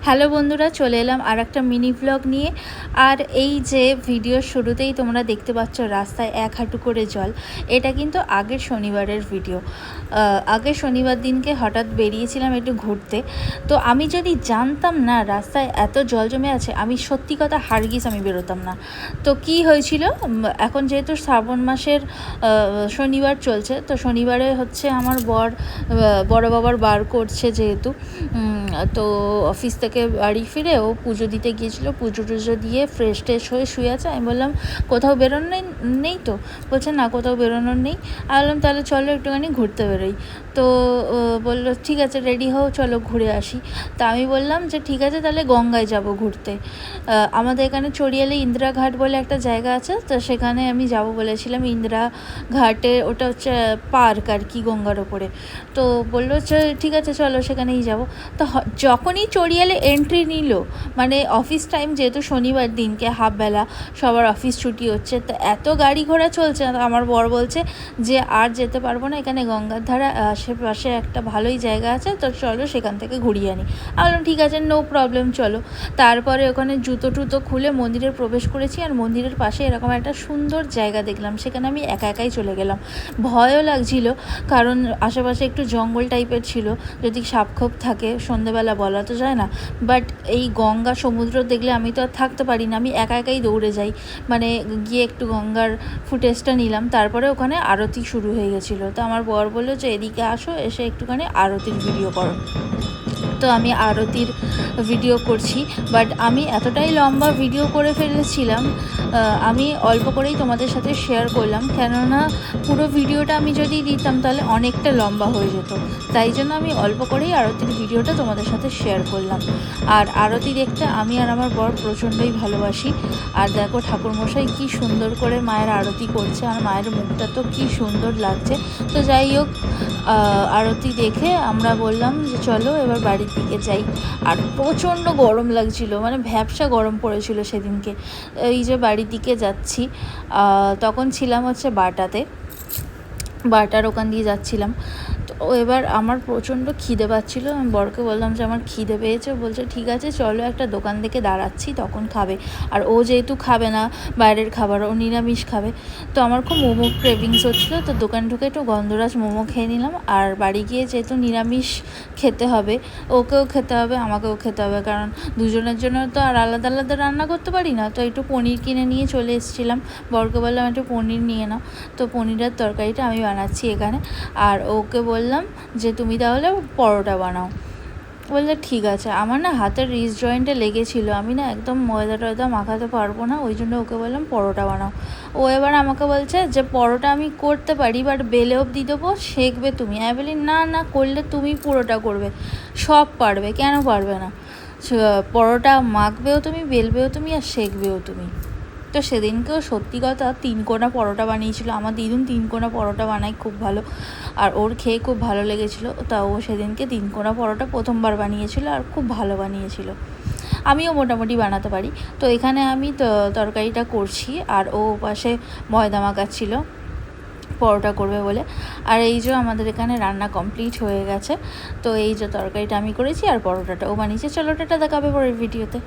Hello বন্ধুরা, চলে এলাম আর একটা মিনি ব্লগ নিয়ে। আর এই যে ভিডিওর শুরুতেই তোমরা দেখতে পাচ্ছ রাস্তায় এক হাঁটু করে জল, এটা কিন্তু আগের শনিবারের ভিডিও। আগের শনিবার দিনকে হঠাৎ বেরিয়েছিলাম একটু ঘুরতে। তো আমি যদি জানতাম না রাস্তায় এত জল জমে আছে, আমি সত্যি কথা হারগিজ আমি বেরোতাম না। তো কি হয়েছিল, এখন যেহেতু শ্রাবণ মাসের শনিবার চলছে, তো শনিবারে হচ্ছে আমার বড় বাবার বার করছে যেহেতু, তো অফিস থেকে বাড়ি ফিরে ও পুজো দিতে গিয়েছিলো, পুজো টুজো দিয়ে ফ্রেশ ট্রেশ হয়ে শুয়ে আছে। আমি বললাম কোথাও বেরোনো নেই তো? বলছে না, কোথাও বেরোনোর নেই। আমি বললাম তাহলে চলো একটুখানি ঘুরতে বেরোই। তো বললো ঠিক আছে, রেডি হও, চলো ঘুরে আসি। তা আমি বললাম যে ঠিক আছে, তাহলে গঙ্গায় যাব ঘুরতে। আমাদের এখানে চড়িয়ালে ইন্দিরা ঘাট বলে একটা জায়গা আছে, তো সেখানে আমি যাব বলেছিলাম। ইন্দিরা ঘাটে ওটা হচ্ছে পার্ক আর কি, গঙ্গার ওপরে। তো বললো ঠিক আছে চলো সেখানেই যাব। তো যখনই চড়িয়ালে এন্ট্রি নিল, মানে অফিস টাইম যেহেতু শনিবার দিনকে হাফবেলা সবার অফিস ছুটি হচ্ছে, তো এত গাড়ি ঘোড়া চলছে। আমার বর বলছে যে আর যেতে পারবো না, এখানে গঙ্গার ধারা আশেপাশে একটা ভালোই জায়গা আছে, তো চলো সেখান থেকে ঘুরিয়ে আনি। আমি বললাম ঠিক আছে, নো প্রবলেম, চলো। তারপরে ওখানে জুতো টুতো খুলে মন্দিরে প্রবেশ করেছি, আর মন্দিরের পাশে এরকম একটা সুন্দর জায়গা দেখলাম, সেখানে আমি একাই চলে গেলাম। ভয়ও লাগছিল, কারণ আশেপাশে একটু জঙ্গল টাইপের ছিল, যদি সাপখোপ থাকে সন্ধেবেলা বলা তো যায় না। বাট এই গঙ্গা সমুদ্র দেখলে আমি তো আর থাকতে পারি না, আমি একাই দৌড়ে যাই। মানে গিয়ে একটু গঙ্গার ফুটেজটা নিলাম। তারপরে ওখানে আরতি শুরু হয়ে গেছিলো। তো আমার বর বললো যে এদিকে আসো, এসে একটুখানি আরতির ভিডিও করো। তো আমি আরতির ভিডিও করছি, বাট আমি এতটাই লম্বা ভিডিও করে ফেলেছিলাম, আমি অল্প করেই তোমাদের সাথে শেয়ার করলাম, কেননা পুরো ভিডিওটা আমি যদি দিতাম তাহলে অনেকটা লম্বা হয়ে যেত। তাই জন্য আমি অল্প করেই আরতির ভিডিওটা তোমাদের সাথে শেয়ার করলাম। আর আরতি দেখতে আমি আর আমার বর প্রচণ্ডই ভালোবাসি। আর দেখো ঠাকুরমশাই কি সুন্দর করে মায়ের আরতি করছে, আর মায়ের মুখটা তো কি সুন্দর লাগছে। তো যাই হোক, আরতি দেখে আমরা বললাম যে চলো এবার বাড়ির দিকে যাই। আর প্রচণ্ড গরম লাগছিল, মানে ভ্যাপসা গরম পড়েছিল সেদিনকে। এই যে বাড়ির দিকে যাচ্ছি, তখন ছিলাম হচ্ছে বাটার ওখান দিয়ে যাচ্ছিলাম। তো এবার আমার প্রচণ্ড খিদে পাচ্ছিল। আমি বরকে বললাম যে আমার খিদে পেয়েছে। বলছে ঠিক আছে চলো, একটা দোকান থেকে দাঁড়াচ্ছি, তখন খাবে। আর ও যেহেতু খাবে না বাইরের খাবার, ও নিরামিষ খাবে। তো আমার খুব মোমো ক্রেভিংস হচ্ছিলো, তো দোকান ঢুকে একটু গন্ধরাজ মোমো খেয়ে নিলাম। আর বাড়ি গিয়ে যেহেতু নিরামিষ খেতে হবে, ওকেও খেতে হবে, আমাকেও খেতে হবে, কারণ দুজনের জন্য তো আর আলাদা আলাদা রান্না করতে পারি না। তো একটু পনির কিনে নিয়ে চলে এসেছিলাম। বরকে বললাম একটু পনির নিয়ে নাও। তো পনিরের তরকারিটা আমি বানাচ্ছি এখানে। আর ওকে বললাম যে তুমি তাহলে পরোটা বানাও। বললে ঠিক আছে। আমার না হাতের রিস্ট জয়েন্টে লেগেছিলো, আমি না একদম ময়দা টয়দা মাখাতে পারবো না, ওই জন্য ওকে বললাম পরোটা বানাও। ও এবার আমাকে বলছে যে পরোটা আমি করতে পারি, বাট বেলে অবধি দেবো, শেখবে তুমি। আমি বলি না করলে তুমি পুরোটা করবে, সব পারবে, কেন পারবে না? পরোটা মাখবেও তুমি, বেলবেও তুমি, আর শেখবেও তুমি। তো সেদিনকেও সত্যি কথা 3 কোনা পরোটা বানিয়েছিল। আমার দিদুন 3 কোনা পরোটা বানায় খুব ভালো, আর ওর খেয়ে খুব ভালো লেগেছিলো। তা ও সেদিনকে 3 কোনা পরোটা প্রথমবার বানিয়েছিল, আর খুব ভালো বানিয়েছিল। আমিও মোটামুটি বানাতে পারি। তো এখানে আমি তরকারিটা করছি, আর ও পাশে ময়দা মাখাচ্ছিল পরোটা করবে বলে। আর এই যে আমাদের এখানে রান্না কমপ্লিট হয়ে গেছে। তো এই যে তরকারিটা আমি করেছি, আর পরোটাটা ও বানিয়েছে। চলো টাটা, দেখাবে পরের ভিডিওতে।